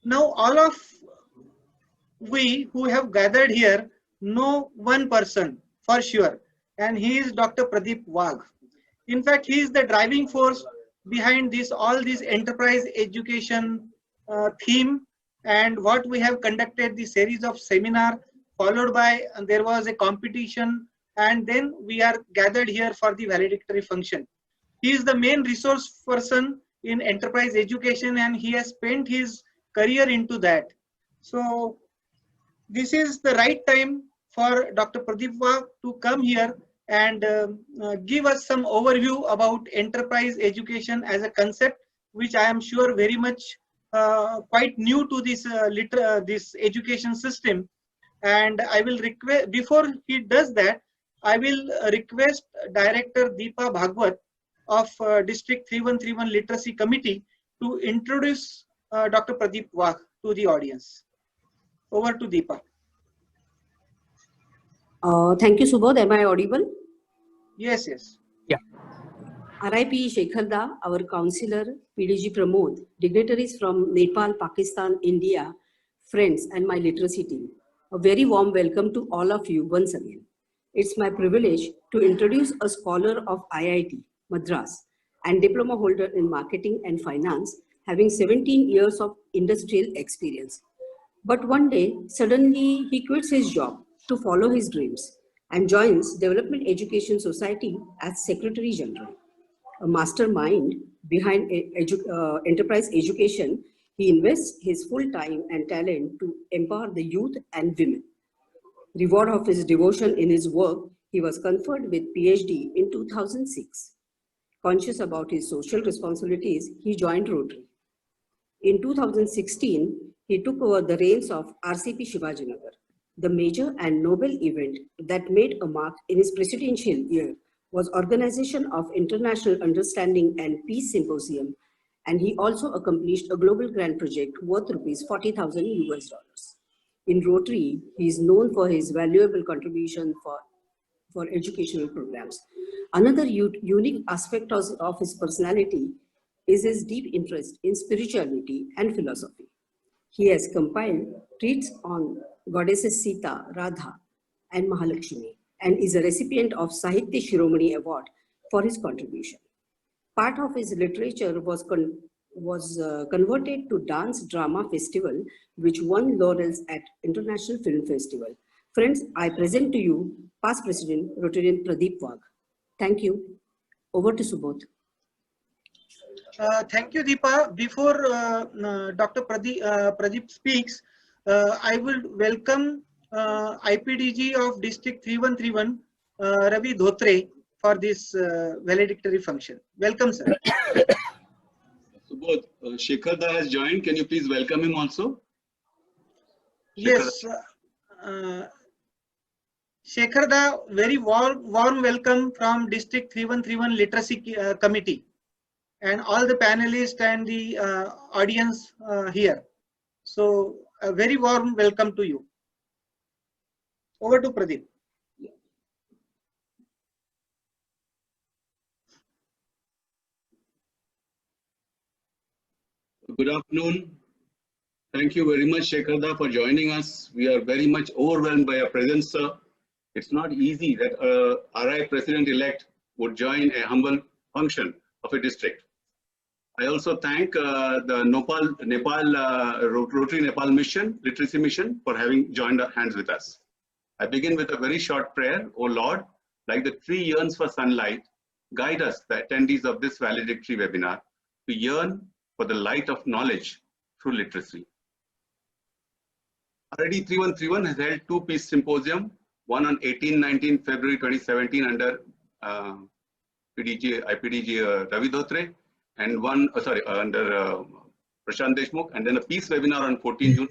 Now, all of we who have gathered here know one person for sure, and he is Dr. Pradeep Wagh. In fact, he is the driving force behind this all this enterprise education theme, and what we have conducted the series of seminar, followed by there was a competition, and then we are gathered here for the valedictory function. He is the main resource person in enterprise education, and he has spent his career into that. So this is the right time for Dr. Pradeep Wagh to come here and give us some overview about enterprise education as a concept, which I am sure very much quite new to this this education system. And I will request, before he does that, I will request Director Deepa Bhagwat of District 3131 Literacy Committee to introduce Dr. Pradeep Wagh to the audience. Over to Deepa. Thank you, Subodh. Am I audible? Yes, yes. Yeah. RIP Shekharda, our councillor, PDG Pramod, dignitaries from Nepal, Pakistan, India, friends, and my literacy team. A very warm welcome to all of you once again. It's my privilege to introduce a scholar of IIT, Madras, and diploma holder in marketing and finance, having 17 years of industrial experience. But one day, suddenly, he quits his job to follow his dreams and joins Development Education Society as Secretary General. A mastermind behind enterprise education, he invests his full time and talent to empower the youth and women. Reward of his devotion in his work, he was conferred with PhD in 2006. Conscious about his social responsibilities, he joined Rotary. In 2016, he took over the reins of RCP Shivajinagar. The major and noble event that made a mark in his presidential year was organization of International Understanding and Peace Symposium, and he also accomplished a global grant project worth rupees 40,000 US dollars. In Rotary, he is known for his valuable contribution for educational programs. Another unique aspect of his personality is his deep interest in spirituality and philosophy. He has compiled treatises on goddesses Sita, Radha, and Mahalakshmi, and is a recipient of Sahitya Shiromani Award for his contribution. Part of his literature was converted to Dance Drama Festival, which won laurels at International Film Festival. Friends, I present to you past President Rtn Pradeep Wagh. Thank you. Over to Subodh. Thank you, Deepa. Before Dr. Pradeep speaks, I will welcome IPDG of District 3131, Ravi Dhotre, for this valedictory function. Welcome, sir. Subodh, Shekharda has joined. Can you please welcome him also? Yes. Shekharda, very warm welcome from District 3131 Literacy Committee, and all the panelists and the audience here. So a very warm welcome to you. Over to Pradeep. Good afternoon. Thank you very much, Shekharda, for joining us. We are very much overwhelmed by your presence, sir. It's not easy that a RI President-elect would join a humble function of a district. I also thank the Rotary Nepal Mission, Literacy Mission, for having joined hands with us. I begin with a very short prayer. O Lord, like the tree yearns for sunlight, guide us, the attendees of this valedictory webinar, to yearn for the light of knowledge through literacy. RD 3131 has held two peace symposium, one on 18-19 February 2017 under IPDG Ravi Dhotre, and one, under Prashant Deshmukh, and then a peace webinar on 14 June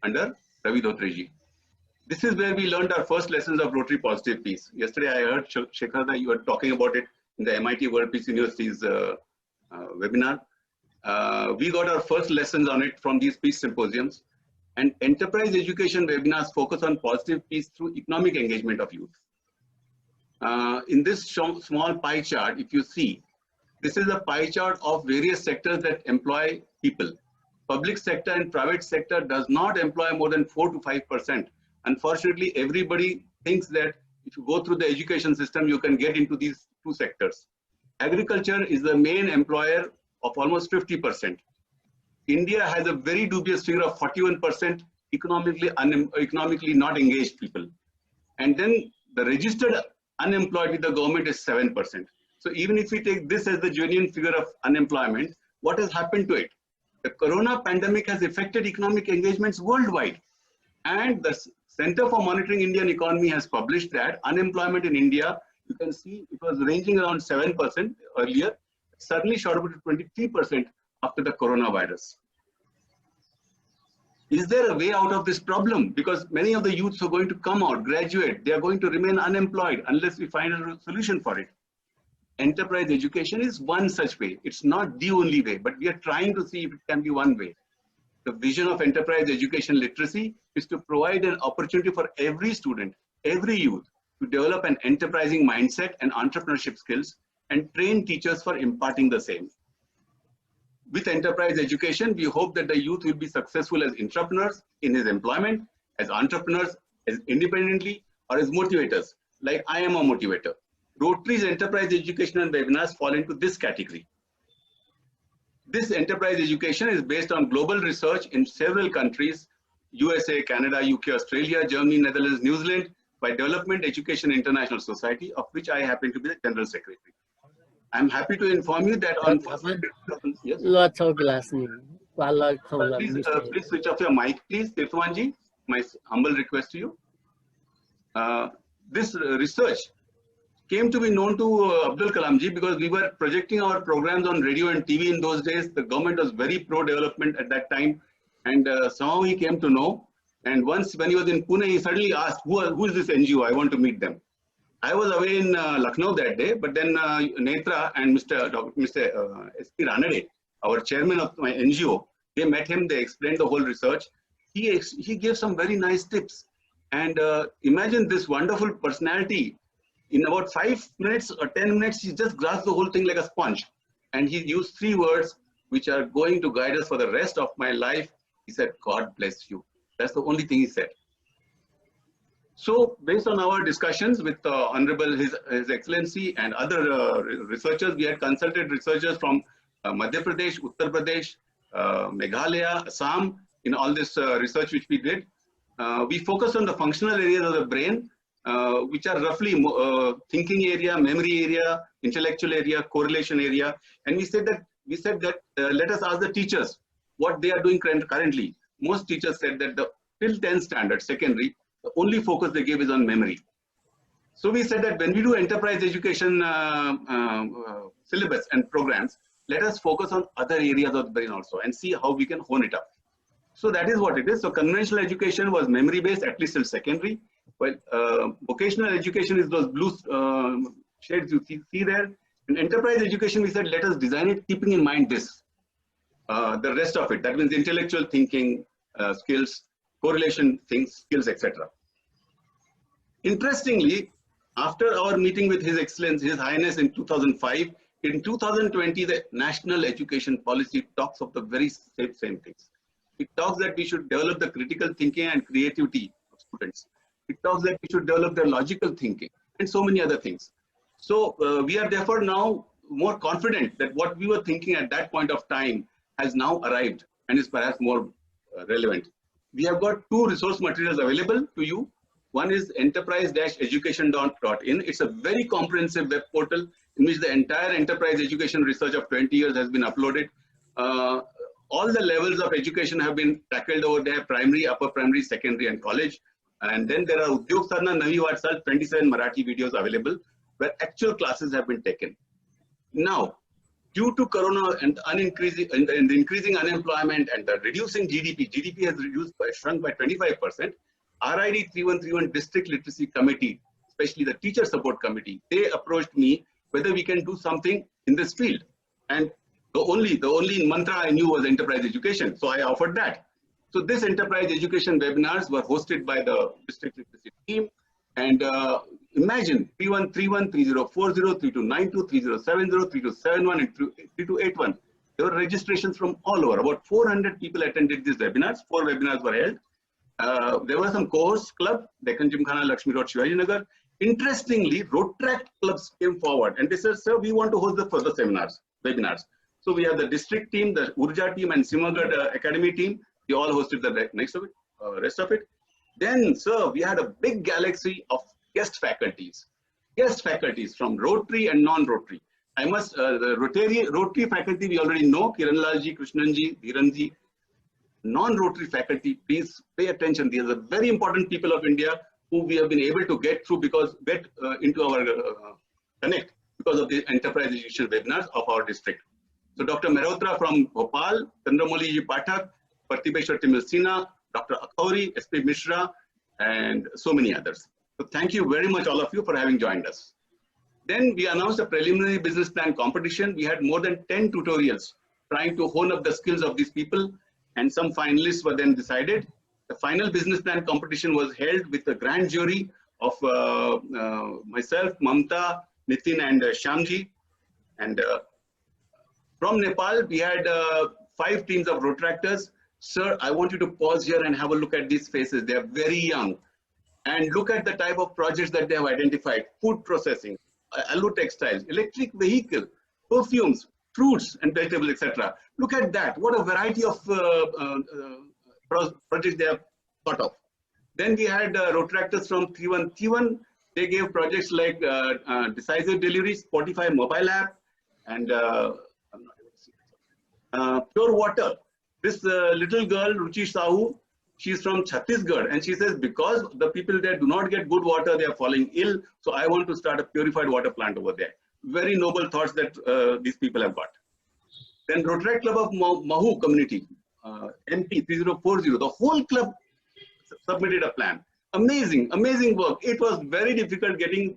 under Ravi Dhotre ji. This is where we learned our first lessons of Rotary Positive Peace. Yesterday I heard, Shekharda, you were talking about it in the MIT World Peace University's webinar. We got our first lessons on it from these peace symposiums. And enterprise education webinars focus on positive peace through economic engagement of youth. In this small pie chart, if you see, this is a pie chart of various sectors that employ people. Public sector and private sector does not employ more than 4 to 5%. Unfortunately, everybody thinks that if you go through the education system, you can get into these two sectors. Agriculture is the main employer of almost 50%. India has a very dubious figure of 41% economically not engaged people. And then the registered unemployed with the government is 7%. So even if we take this as the genuine figure of unemployment, what has happened to it? The corona pandemic has affected economic engagements worldwide. And the Center for Monitoring Indian Economy has published that unemployment in India, you can see it was ranging around 7% earlier, suddenly shot up to 23% after the coronavirus. Is there a way out of this problem? Because many of the youths are going to come out, graduate, they are going to remain unemployed unless we find a solution for it. Enterprise education is one such way. It's not the only way, but we are trying to see if it can be one way. The vision of enterprise education literacy is to provide an opportunity for every student, every youth, to develop an enterprising mindset and entrepreneurship skills and train teachers for imparting the same. With enterprise education, we hope that the youth will be successful as entrepreneurs in his employment, as entrepreneurs, as independently, or as motivators, like I am a motivator. Rotary's enterprise education and webinars fall into this category. This enterprise education is based on global research in several countries, USA, Canada, UK, Australia, Germany, Netherlands, New Zealand, by Development Education International Society, of which I happen to be the General Secretary. I'm happy to inform you that on yes. Please switch off your mic, please, Tirthuanji. My humble request to you. This research came to be known to Abdul Kalamji because we were projecting our programs on radio and TV in those days. The government was very pro-development at that time, and somehow he came to know. And once when he was in Pune, he suddenly asked, who is this NGO? I want to meet them. I was away in Lucknow that day, but then Netra and Mr. S.P. Ranade, our chairman of my NGO, they met him, they explained the whole research. He gave some very nice tips. And imagine this wonderful personality. In about 5 minutes or 10 minutes, he just grasped the whole thing like a sponge. And he used 3 words, which are going to guide us for the rest of my life. He said, God bless you. That's the only thing he said. So based on our discussions with Honorable His Excellency and other researchers, we had consulted researchers from Madhya Pradesh, Uttar Pradesh, Meghalaya, Assam, in all this research which we did. We focused on the functional areas of the brain, which are roughly thinking area, memory area, intellectual area, correlation area. And we said that let us ask the teachers what they are doing currently. Most teachers said that till 10th standard, secondary, the only focus they give is on memory. So we said that when we do enterprise education syllabus and programs, let us focus on other areas of the brain also and see how we can hone it up. So that is what it is. So conventional education was memory based, at least till secondary. Well, vocational education is those blue shades you see there. In enterprise education, we said, let us design it keeping in mind this. The rest of it, that means intellectual thinking, skills, correlation things, skills, etc. Interestingly, after our meeting with His Excellency, His Highness in 2005, in 2020, the National Education Policy talks of the very same things. It talks that we should develop the critical thinking and creativity of students. It talks that we should develop their logical thinking and so many other things. So we are therefore now more confident that what we were thinking at that point of time has now arrived and is perhaps more relevant. We have got 2 resource materials available to you. One is enterprise-education.in. It's a very comprehensive web portal in which the entire enterprise education research of 20 years has been uploaded. All the levels of education have been tackled over there: primary, upper primary, secondary, and college. And then there are Udyog Sarna Navi Vatsal 27 Marathi videos available where actual classes have been taken. Now, due to Corona and the increasing unemployment and the reducing GDP has shrunk by 25%. RID 3131 District Literacy Committee, especially the Teacher Support Committee, they approached me whether we can do something in this field. And the only mantra I knew was enterprise education, so I offered that. So this enterprise education webinars were hosted by the District Literacy team. And imagine 3131, 3040, 3292, 3070, 3271, and 3281. There were registrations from all over. About 400 people attended these webinars. 4 webinars were held. There were some co-hosts club, Deccan Gymkhana, Lakshmi Road, Shivaji Nagar. Interestingly, Rotract clubs came forward and they said, sir, we want to host the further webinars. So we have the district team, the Urja team and Simagad Academy team. They all hosted the rest of it. Then, sir, we had a big galaxy of guest faculties from Rotary and non-Rotary. I must, the Rotary faculty we already know, Kiranlalji, Krishnanji, Dhiranji. Non-Rotary faculty, please pay attention. These are very important people of India who we have been able to get into our connect because of the enterprise education webinars of our district. So Dr. Mehrotra from Bhopal, Chandramoli Pathak, Partibeshwar Timil Sinha, Dr. Akhauri, SP Mishra, and so many others. So thank you very much all of you for having joined us. Then we announced a preliminary business plan competition. We had more than 10 tutorials trying to hone up the skills of these people, and some finalists were then decided. The final business plan competition was held with the grand jury of myself, Mamta, Nitin and Shyamji. And from Nepal, we had 5 teams of Rotractors. Sir, I want you to pause here and have a look at these faces. They are very young. And look at the type of projects that they have identified: food processing, alu textiles, electric vehicle, perfumes, fruits and vegetables, etc. Look at that. What a variety of projects they have thought of. Then we had Rotractors from T1. They gave projects like decisive delivery, Spotify mobile app, and pure water. This little girl, Ruchi Sahu, she's from Chhattisgarh, and she says, because the people there do not get good water, they are falling ill. So I want to start a purified water plant over there. Very noble thoughts that these people have got. Then Rotaract Club of Mahu community, MP 3040, the whole club submitted a plan. Amazing, amazing work. It was very difficult getting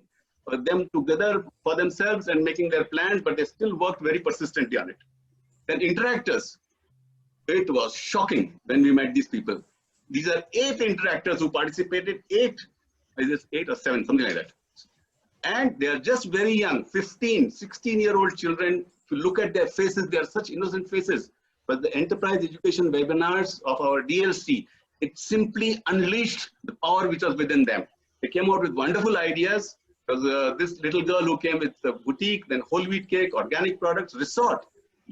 them together for themselves and making their plans, but they still worked very persistently on it. Then interactors. It was shocking when we met these people. These are 8 interactors who participated, 8 or 7, something like that. And they are just very young, 15, 16-year-old children. If you look at their faces, they are such innocent faces. But the enterprise education webinars of our DLC, it simply unleashed the power which was within them. They came out with wonderful ideas. There was this little girl who came with a boutique, then whole wheat cake, organic products, resort.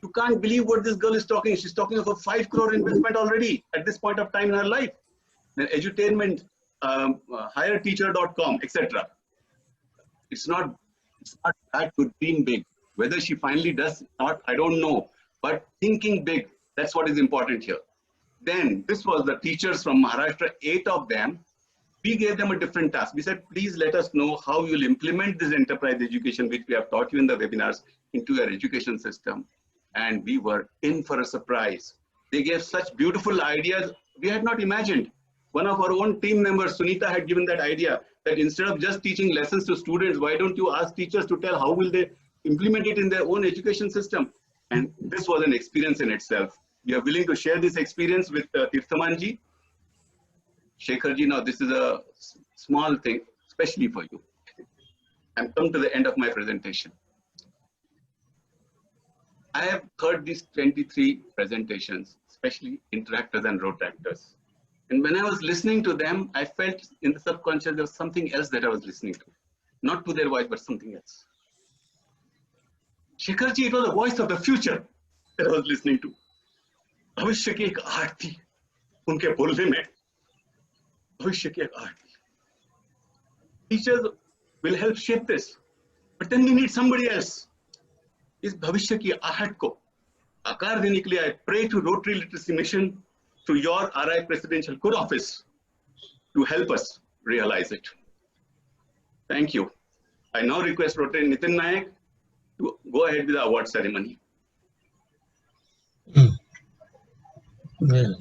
You can't believe what this girl is talking. She's talking of a 5 crore investment already at this point of time in her life. Then edutainment, higherteacher.com, etc. It's not bad to dream big. Whether she finally does or not, I don't know. But thinking big, that's what is important here. Then this was the teachers from Maharashtra, 8 of them. We gave them a different task. We said, please let us know how you'll implement this enterprise education, which we have taught you in the webinars, into your education system. And we were in for a surprise. They gave such beautiful ideas we had not imagined. One of our own team members, Sunita, had given that idea that instead of just teaching lessons to students, why don't you ask teachers to tell how will they implement it in their own education system? And this was an experience in itself. We are willing to share this experience with Tirthamanji. Shekharji, now this is a small thing, especially for you. I'm come to the end of my presentation. I have heard these 23 presentations, especially interactors and rotractors. And when I was listening to them, I felt in the subconscious there was something else that I was listening to. Not to their voice, but something else. Shekharji, it was the voice of the future that I was listening to. भविष्य की एक आहट थी उनके बोलने में. भविष्य की एक आहट थी. Teachers will help shape this, but then we need somebody else. इस भविष्य की आहट को आकार देने के लिए I pray to Rotary Literacy Mission, to your RI Presidential Core Office, to help us realize it. Thank you. I now request Rotary Nitin Nayak to go ahead with the award ceremony. Well,